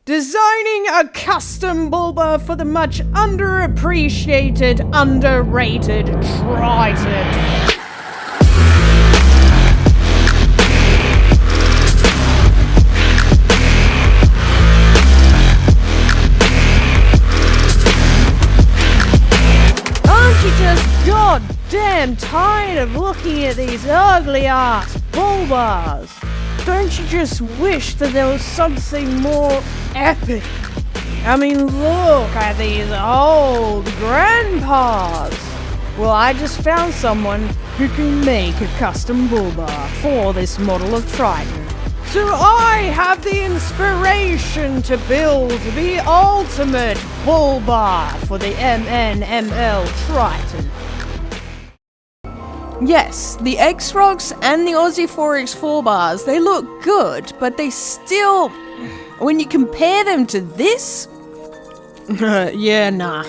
Designing a custom bullbar for the much underappreciated, underrated Triton. Aren't you just goddamn tired of looking at these ugly-ass bullbars? Don't you just wish that there was something more epic? I mean, look at these old grandpas. Well, I just found someone who can make a custom bullbar for this model of Triton. So I have the inspiration to build the ultimate bullbar for the MNML Triton. Yes, the X-Rocks and the Aussie 4X4 bars, they look good, but they still... when you compare them to this... yeah, nah.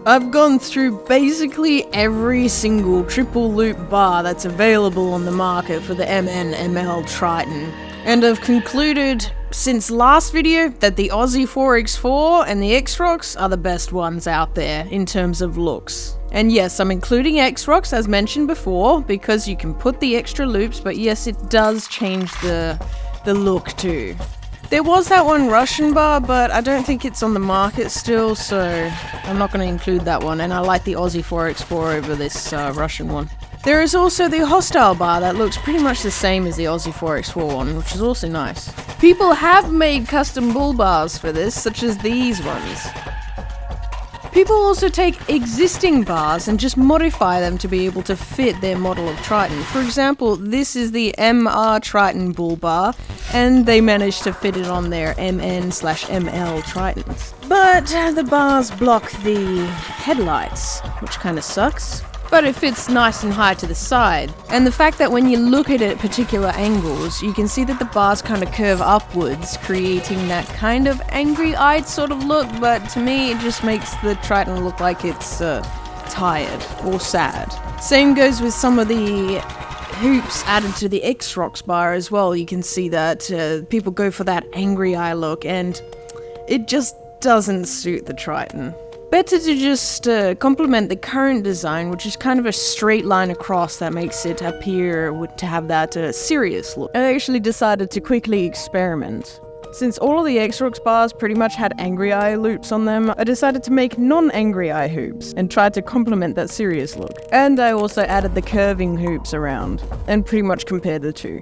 I've gone through basically every single triple loop bar that's available on the market for the MNML Triton. And I've concluded, since last video, that the Aussie 4X4 and the X-Rocks are the best ones out there in terms of looks. And yes, I'm including X-Rocks as mentioned before, because you can put the extra loops, but yes, it does change the look too. There was that one Russian bar, but I don't think it's on the market still, so I'm not going to include that one, and I like the Aussie 4X4 over this Russian one. There is also the Hostile bar that looks pretty much the same as the Aussie 4X4 one, which is also nice. People have made custom bull bars for this, such as these ones. People also take existing bars and just modify them to be able to fit their model of Triton. For example, this is the MR Triton bull bar, and they managed to fit it on their MN/ML Tritons. But the bars block the headlights, which kind of sucks. But it fits nice and high to the side. And the fact that when you look at it at particular angles, you can see that the bars kind of curve upwards, creating that kind of angry-eyed sort of look, but to me it just makes the Triton look like it's tired or sad. Same goes with some of the hoops added to the X-Rocks bar as well. You can see that people go for that angry eye look, and it just doesn't suit the Triton. Better to just complement the current design, which is kind of a straight line across that makes it appear to have that serious look. I actually decided to quickly experiment. Since all of the X-Rocks bars pretty much had angry eye loops on them, I decided to make non-angry eye hoops and tried to complement that serious look. And I also added the curving hoops around and pretty much compared the two.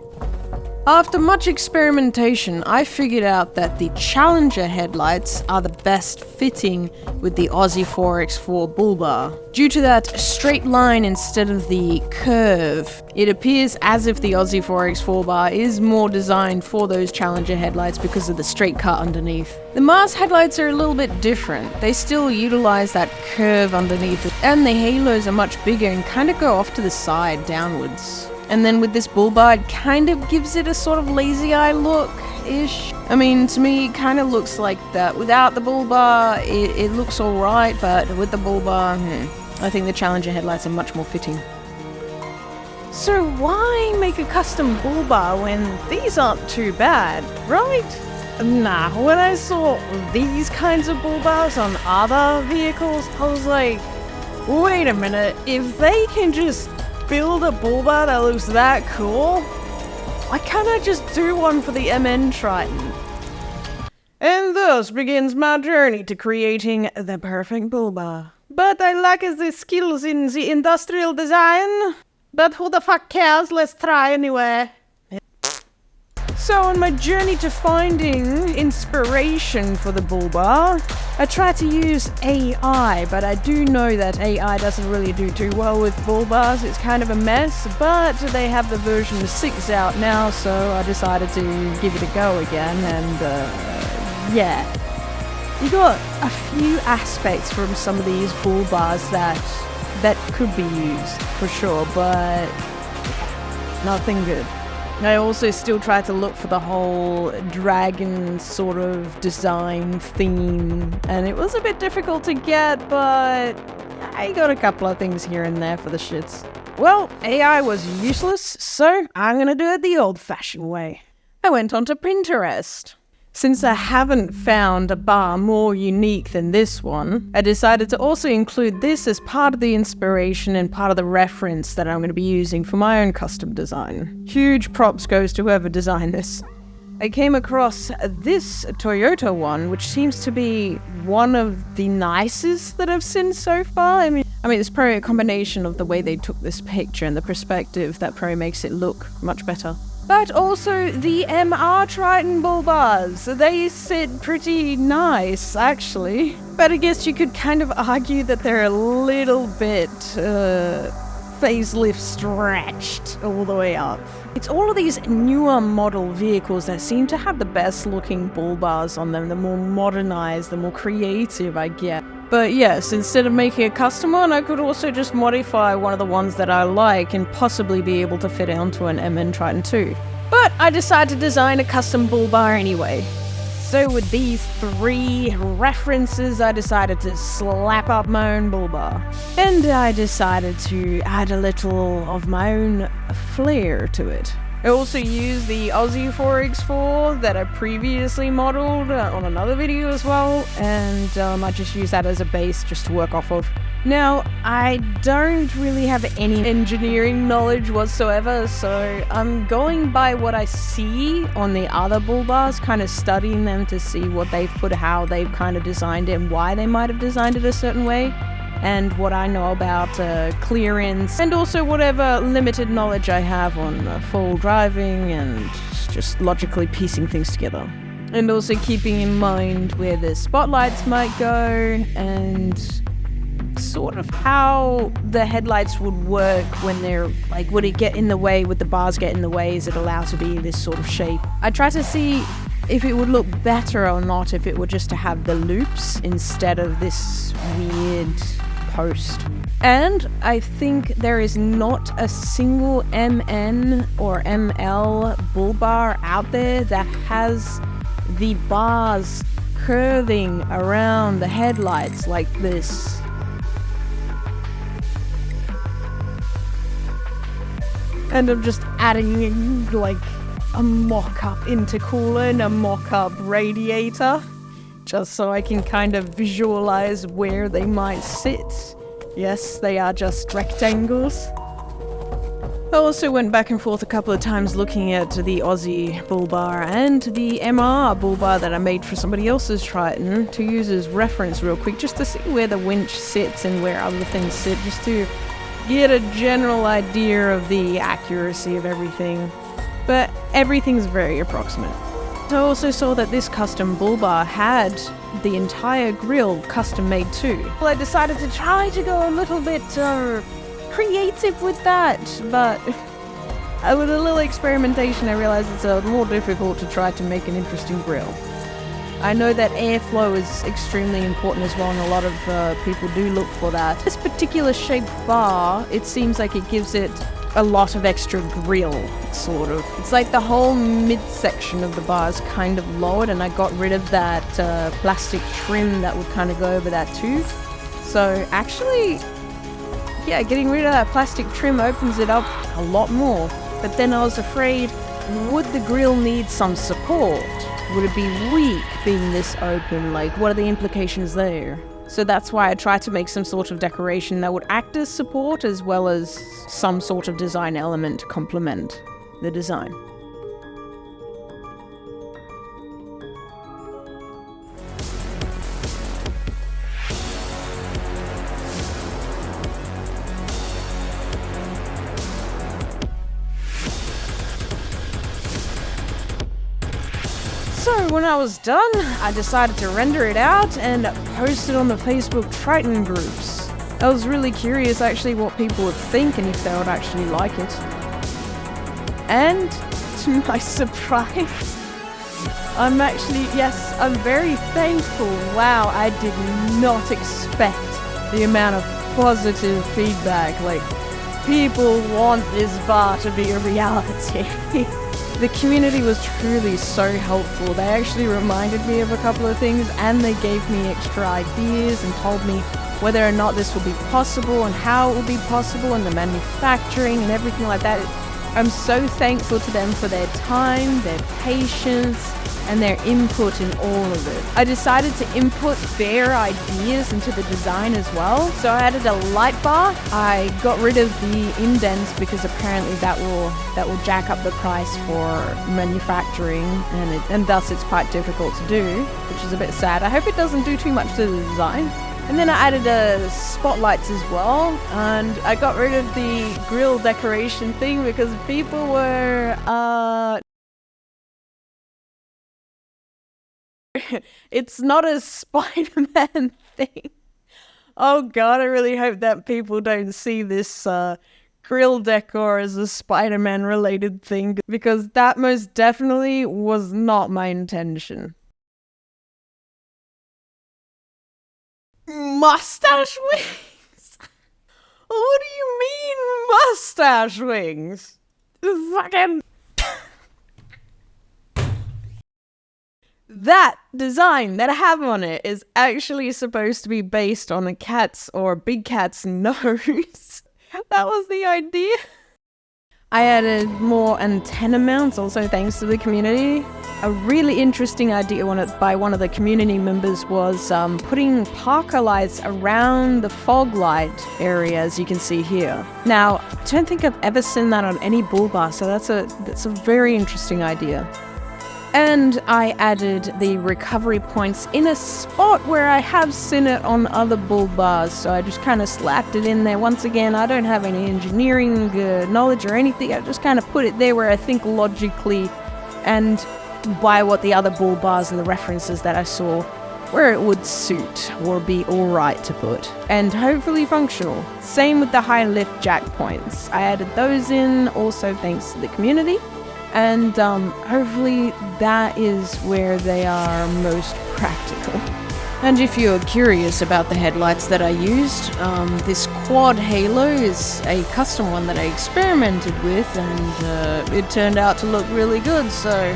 After much experimentation, I figured out that the Challenger headlights are the best fitting with the Aussie 4X4 bull bar. Due to that straight line instead of the curve, it appears as if the Aussie 4X4 bar is more designed for those Challenger headlights because of the straight cut underneath. The Mars headlights are a little bit different. They still utilize that curve underneath it, and the halos are much bigger and kind of go off to the side downwards. And then with this bull bar, it kind of gives it a sort of lazy eye look-ish. I mean, to me, it kind of looks like that. Without the bull bar, it looks alright, but with the bull bar, I think the Challenger headlights are much more fitting. So why make a custom bull bar when these aren't too bad, right? Nah, when I saw these kinds of bull bars on other vehicles, I was like, wait a minute, if they can just build a bull bar that looks that cool, why can't I just do one for the MN Triton? And thus begins my journey to creating the perfect bull bar. But I lack the skills in the industrial design. But who the fuck cares? Let's try anyway. So on my journey to finding inspiration for the bull bar, I tried to use AI, but I do know that AI doesn't really do too well with bull bars. It's kind of a mess, but they have the version 6 out now, so I decided to give it a go again, and yeah. You got a few aspects from some of these bull bars that could be used, for sure, but nothing good. I also still tried to look for the whole dragon sort of design theme, and it was a bit difficult to get, but I got a couple of things here and there for the shits. Well, AI was useless, so I'm gonna do it the old-fashioned way. I went onto Pinterest. Since I haven't found a bar more unique than this one, I decided to also include this as part of the inspiration and part of the reference that I'm going to be using for my own custom design. Huge props goes to whoever designed this. I came across this Toyota one, which seems to be one of the nicest that I've seen so far. I mean, it's probably a combination of the way they took this picture and the perspective that probably makes it look much better. But also the MR Triton bull bars. They sit pretty nice, actually. But I guess you could kind of argue that they're a little bit facelift stretched all the way up. It's all of these newer model vehicles that seem to have the best looking bull bars on them, the more modernized, the more creative I get. But yes, instead of making a custom one, I could also just modify one of the ones that I like and possibly be able to fit onto an MN Triton 2. But I decided to design a custom bull bar anyway. So with these 3 references, I decided to slap up my own bull bar. And I decided to add a little of my own flair to it. I also used the Aussie 4x4 that I previously modeled on another video as well, and I just used that as a base just to work off of. Now, I don't really have any engineering knowledge whatsoever, so I'm going by what I see on the other bull bars, kind of studying them to see what they've put, how they've kind of designed it, and why they might have designed it a certain way. And what I know about clearance, and also whatever limited knowledge I have on full driving and just logically piecing things together. And also keeping in mind where the spotlights might go and sort of how the headlights would work when they're like, would it get in the way, would the bars get in the way, is it allowed to be this sort of shape? I try to see if it would look better or not if it were just to have the loops instead of this weird post. And I think there is not a single MN or ML bull bar out there that has the bars curving around the headlights like this. And I'm just adding like a mock-up intercooler and a mock-up radiator, just so I can kind of visualize where they might sit. Yes, they are just rectangles. I also went back and forth a couple of times looking at the Aussie bull bar and the MR bull bar that I made for somebody else's Triton to use as reference real quick, just to see where the winch sits and where other things sit, just to get a general idea of the accuracy of everything. But everything's very approximate. I also saw that this custom bull bar had the entire grille custom made too. Well, I decided to try to go a little bit creative with that, but with a little experimentation I realized it's more difficult to try to make an interesting grille. I know that airflow is extremely important as well, and a lot of people do look for that. This particular shaped bar, it seems like it gives it a lot of extra grille, sort of. It's like the whole midsection of the bar is kind of lowered, and I got rid of that plastic trim that would kind of go over that too. So actually, yeah, getting rid of that plastic trim opens it up a lot more. But then I was afraid, would the grille need some support? Would it be weak being this open? Like, what are the implications there? So that's why I tried to make some sort of decoration that would act as support as well as some sort of design element to complement the design. So when I was done, I decided to render it out and post it on the Facebook Triton groups. I was really curious actually what people would think and if they would actually like it. And to my surprise, I'm very thankful. Wow, I did not expect the amount of positive feedback. Like, people want this bar to be a reality. The community was truly so helpful. They actually reminded me of a couple of things, and they gave me extra ideas and told me whether or not this will be possible and how it will be possible and the manufacturing and everything like that. I'm so thankful to them for their time, their patience, and their input in all of it. I decided to input their ideas into the design as well. So I added a light bar. I got rid of the indents because apparently that will jack up the price for manufacturing, and thus it's quite difficult to do, which is a bit sad. I hope it doesn't do too much to the design. And then I added spotlights as well, and I got rid of the grill decoration thing because people were it's not a Spider-Man thing. Oh god, I really hope that people don't see this grill decor as a Spider-Man related thing, because that most definitely was not my intention. Mustache wings? What do you mean mustache wings? Fucking... That design that I have on it is actually supposed to be based on a cat's or big cat's nose. That was the idea. I added more antenna mounts also thanks to the community. A really interesting idea by one of the community members was putting Parker lights around the fog light area, as you can see here. Now, I don't think I've ever seen that on any bull bar, so that's a very interesting idea. And I added the recovery points in a spot where I have seen it on other bull bars, so I just kind of slapped it in there. Once again, I don't have any engineering knowledge or anything. I just kind of put it there where I think logically and by what the other bull bars and the references that I saw, where it would suit or be alright to put, and hopefully functional. Same with the high lift jack points. I added those in also thanks to the community. And hopefully that is where they are most practical. And if you're curious about the headlights that I used, this quad halo is a custom one that I experimented with, and it turned out to look really good. So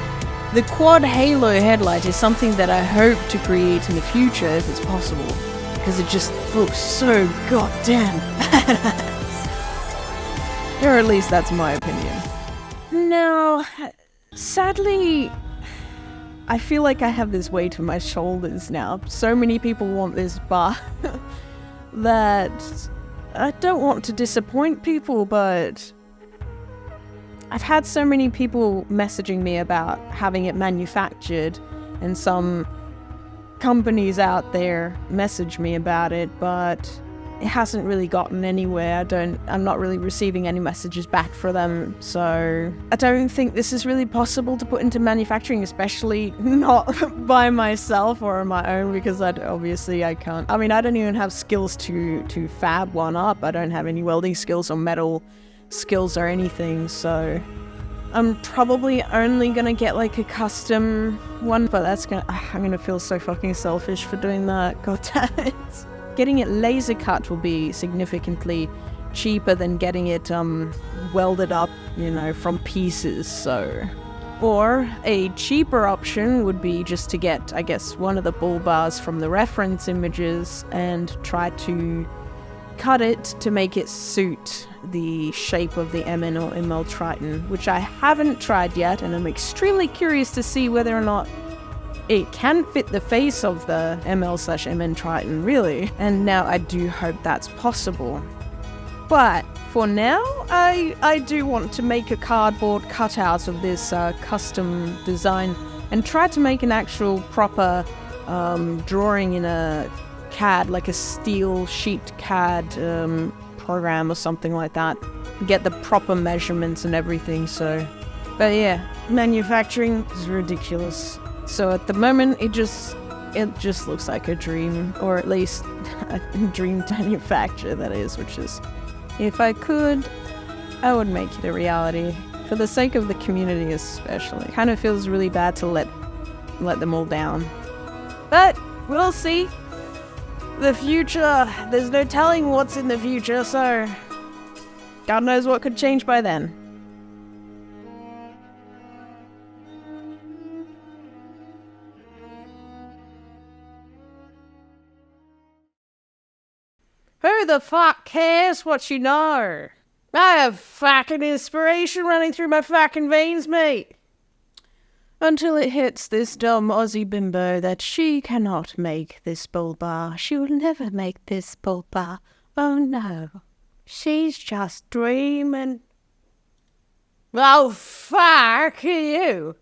the quad halo headlight is something that I hope to create in the future if it's possible, because it just looks so goddamn badass. Or at least that's my opinion. Now, sadly, I feel like I have this weight on my shoulders now. So many people want this bar that I don't want to disappoint people, but I've had so many people messaging me about having it manufactured, and some companies out there message me about it, but it hasn't really gotten anywhere. I'm not really receiving any messages back for them, so I don't think this is really possible to put into manufacturing, especially not by myself or on my own, because obviously I can't. I mean, I don't even have skills to fab one up. I don't have any welding skills or metal skills or anything, so I'm probably only gonna get like a custom one, but I'm gonna feel so fucking selfish for doing that. God damn it. Getting it laser cut will be significantly cheaper than getting it welded up, from pieces, so. Or a cheaper option would be just to get, I guess, one of the bull bars from the reference images and try to cut it to make it suit the shape of the MN or ML Triton, which I haven't tried yet, and I'm extremely curious to see whether or not it can fit the face of the ML/MN Triton, really. And now I do hope that's possible. But for now, I do want to make a cardboard cutout of this custom design and try to make an actual proper drawing in a CAD, like a steel sheet CAD program or something like that. Get the proper measurements and everything, so. But yeah, manufacturing is ridiculous. So at the moment, it just looks like a dream, or at least a dream to manufacture, that is, which is, if I could, I would make it a reality. For the sake of the community especially. Kind of feels really bad to let them all down. But we'll see. The future, there's no telling what's in the future, so God knows what could change by then. Who the fuck cares what you know? I have fucking inspiration running through my fucking veins, mate. Until it hits this dumb Aussie bimbo that she cannot make this bullbar. She will never make this bullbar. Oh no. She's just dreaming. Oh, fuck you.